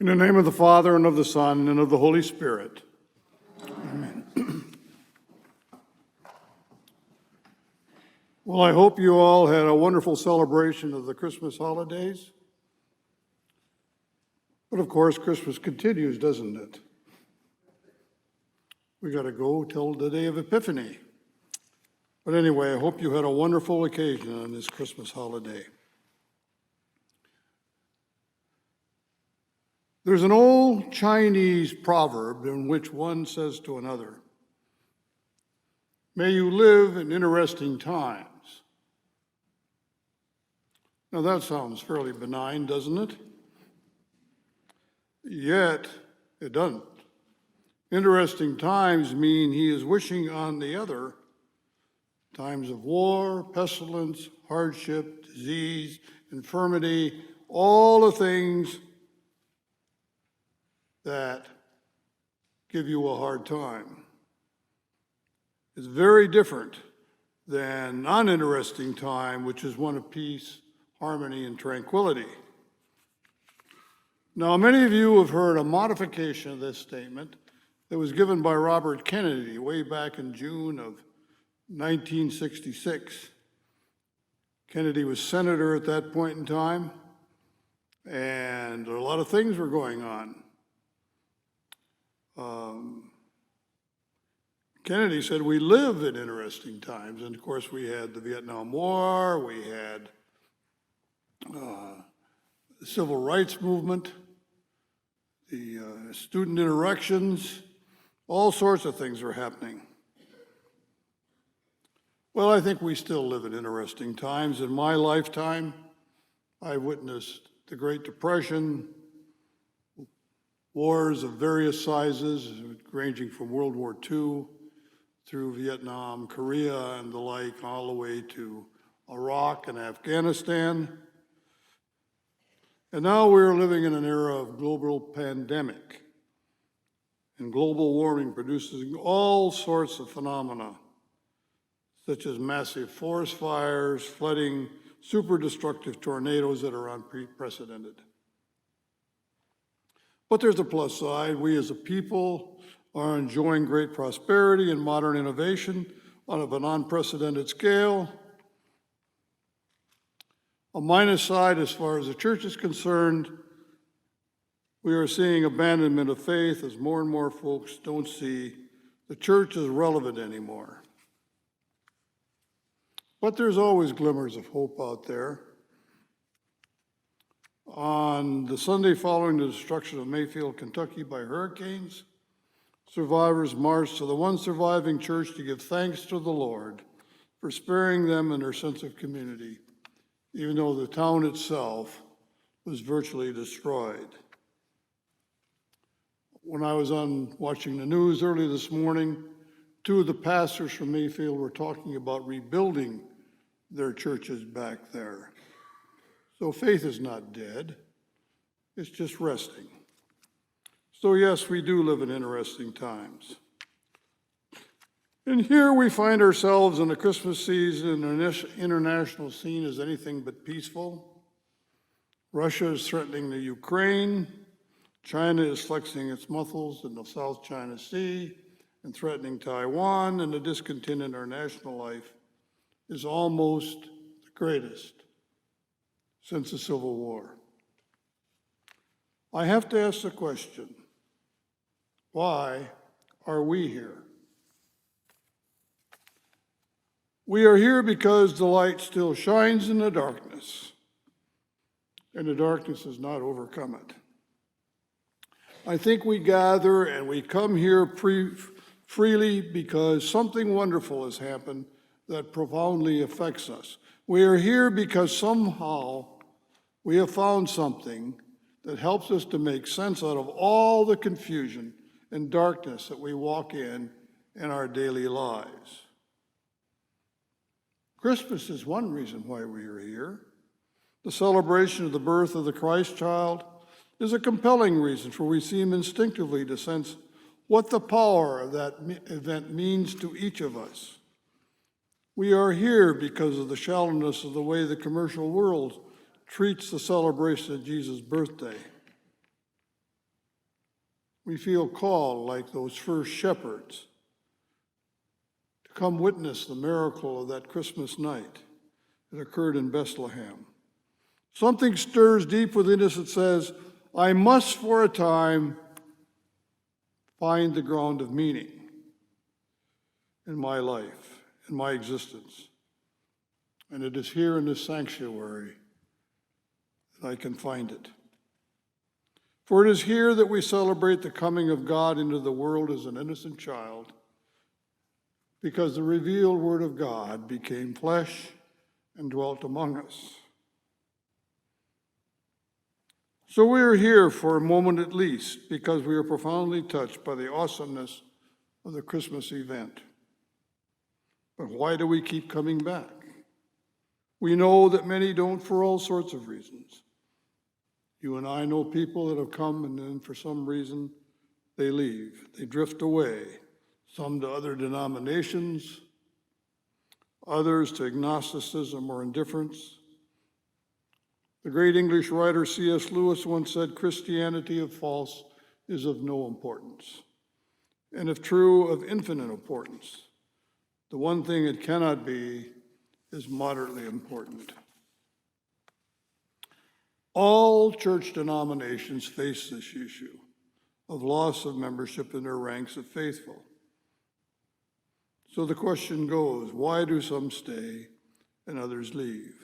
In the name of the Father, and of the Son, and of the Holy Spirit. Amen. Well, I hope you all had a wonderful celebration of the Christmas holidays. But of course, Christmas continues, doesn't it? We got to go till the day of Epiphany. But anyway, I hope you had a wonderful occasion on this Christmas holiday. There's an old Chinese proverb in which one says to another, "May you live in interesting times." Now that sounds fairly benign, doesn't it? Yet, it doesn't. Interesting times mean he is wishing on the other times of war, pestilence, hardship, disease, infirmity, all the things that give you a hard time. It's very different than uninteresting time, which is one of peace, harmony, and tranquility. Now, many of you have heard a modification of this statement that was given by Robert Kennedy way back in June of 1966. Kennedy was senator at that point in time, and a lot of things were going on. Kennedy said we live in interesting times, and of course we had the Vietnam War, we had the Civil Rights Movement, the student insurrections, all sorts of things are happening. Well, I think we still live in interesting times. In my lifetime, I witnessed the Great Depression, wars of various sizes, ranging from World War II through Vietnam, Korea, and the like, all the way to Iraq and Afghanistan. And now we're living in an era of global pandemic, and global warming produces all sorts of phenomena, such as massive forest fires, flooding, super destructive tornadoes that are unprecedented. But there's a plus side. We as a people are enjoying great prosperity and modern innovation on an unprecedented scale. A minus side, as far as the church is concerned, we are seeing abandonment of faith as more and more folks don't see the church as relevant anymore. But there's always glimmers of hope out there. On the Sunday following the destruction of Mayfield, Kentucky by hurricanes, survivors marched to the one surviving church to give thanks to the Lord for sparing them and their sense of community, even though the town itself was virtually destroyed. When I was watching the news early this morning, two of the pastors from Mayfield were talking about rebuilding their churches back there. So faith is not dead, it's just resting. So yes, we do live in interesting times. And here we find ourselves in the Christmas season, and the international scene is anything but peaceful. Russia is threatening the Ukraine. China is flexing its muscles in the South China Sea and threatening Taiwan, and the discontent in our national life is almost the greatest since the Civil War. I have to ask the question, why are we here? We are here because the light still shines in the darkness, and the darkness has not overcome it. I think we gather and we come here freely because something wonderful has happened that profoundly affects us. We are here because somehow we have found something that helps us to make sense out of all the confusion and darkness that we walk in our daily lives. Christmas is one reason why we are here. The celebration of the birth of the Christ child is a compelling reason, for we seem instinctively to sense what the power of that event means to each of us. We are here because of the shallowness of the way the commercial world treats the celebration of Jesus' birthday. We feel called, like those first shepherds, to come witness the miracle of that Christmas night that occurred in Bethlehem. Something stirs deep within us that says, I must for a time find the ground of meaning in my life, in my existence. And it is here in this sanctuary that I can find it. For it is here that we celebrate the coming of God into the world as an innocent child, because the revealed Word of God became flesh and dwelt among us. So we are here for a moment at least, because we are profoundly touched by the awesomeness of the Christmas event. But why do we keep coming back? We know that many don't for all sorts of reasons. You and I know people that have come and then for some reason they leave. They drift away, some to other denominations, others to agnosticism or indifference. The great English writer C.S. Lewis once said, Christianity, if false, is of no importance, and if true, of infinite importance. The one thing it cannot be is moderately important. All church denominations face this issue of loss of membership in their ranks of faithful. So the question goes, why do some stay and others leave?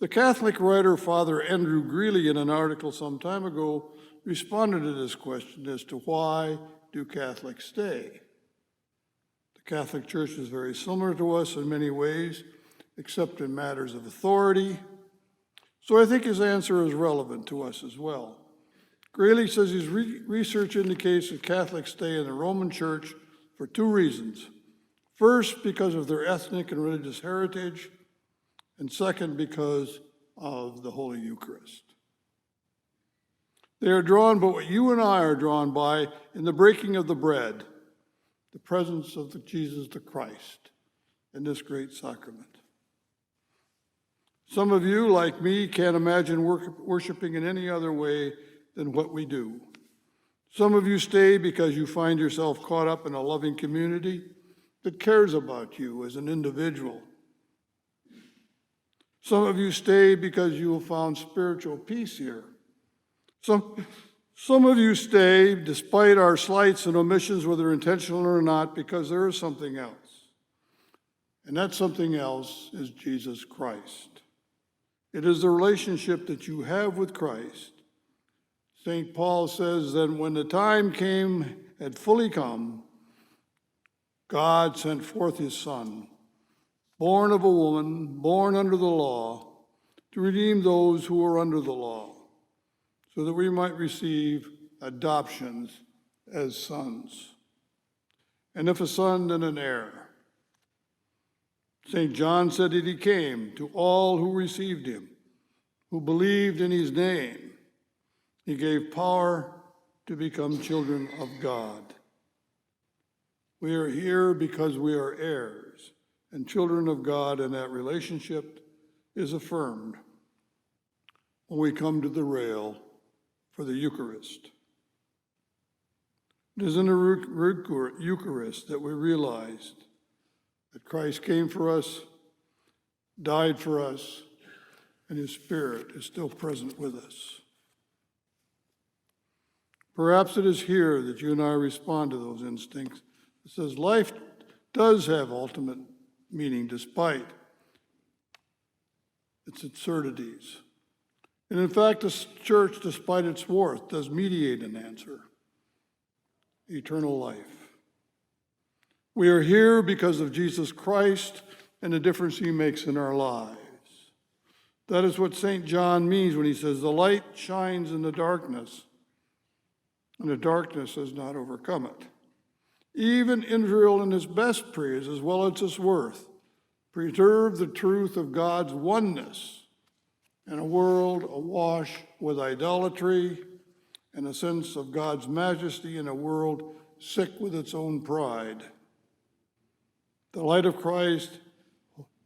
The Catholic writer Father Andrew Greeley, in an article some time ago, responded to this question as to why do Catholics stay? The Catholic Church is very similar to us in many ways, except in matters of authority. So I think his answer is relevant to us as well. Greeley says his research indicates that Catholics stay in the Roman Church for two reasons. First, because of their ethnic and religious heritage, and second, because of the Holy Eucharist. They are drawn by what you and I are drawn by in the breaking of the bread, the presence of Jesus the Christ in this great sacrament. Some of you, like me, can't imagine worshiping in any other way than what we do. Some of you stay because you find yourself caught up in a loving community that cares about you as an individual. Some of you stay because you have found spiritual peace here. Some of you stay, despite our slights and omissions, whether intentional or not, because there is something else. And that something else is Jesus Christ. It is the relationship that you have with Christ. St. Paul says that when the time had fully come, God sent forth his Son, born of a woman, born under the law, to redeem those who were under the law, so that we might receive adoptions as sons. And if a son, then an heir. St. John said that he came to all who received him, who believed in his name. He gave power to become children of God. We are here because we are heirs and children of God, and that relationship is affirmed when we come to the rail for the Eucharist. It is in the Eucharist that we realized that Christ came for us, died for us, and his Spirit is still present with us. Perhaps it is here that you and I respond to those instincts. It says life does have ultimate meaning despite its absurdities. And in fact, the church, despite its worth, does mediate an answer: eternal life. We are here because of Jesus Christ and the difference he makes in our lives. That is what St. John means when he says, the light shines in the darkness, and the darkness has not overcome it. Even Israel in his best praise, as well as its worth, preserved the truth of God's oneness in a world awash with idolatry and a sense of God's majesty in a world sick with its own pride. The light of Christ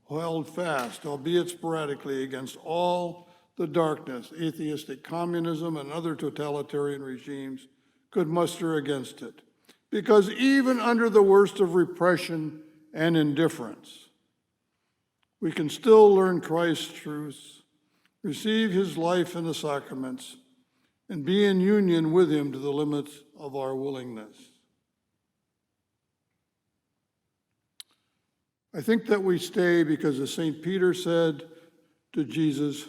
held fast, albeit sporadically, against all the darkness, atheistic communism and other totalitarian regimes could muster against it. Because even under the worst of repression and indifference, we can still learn Christ's truths, receive his life in the sacraments, and be in union with him to the limits of our willingness. I think that we stay because, as St. Peter said to Jesus,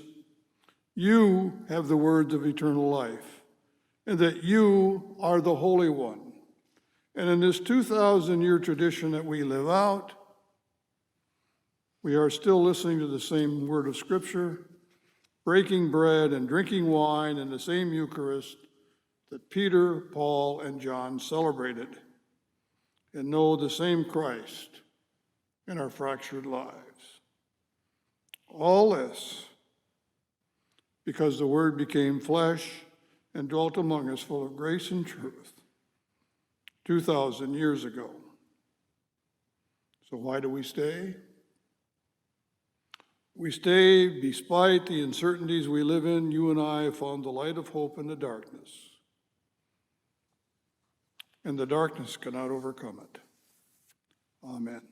you have the words of eternal life, and that you are the Holy One. And in this 2,000-year tradition that we live out, we are still listening to the same word of Scripture, breaking bread and drinking wine in the same Eucharist that Peter, Paul, and John celebrated, and know the same Christ in our fractured lives. All this because the Word became flesh and dwelt among us full of grace and truth 2,000 years ago. So why do we stay? We stay despite the uncertainties we live in. You and I have found the light of hope in the darkness, and the darkness cannot overcome it. Amen.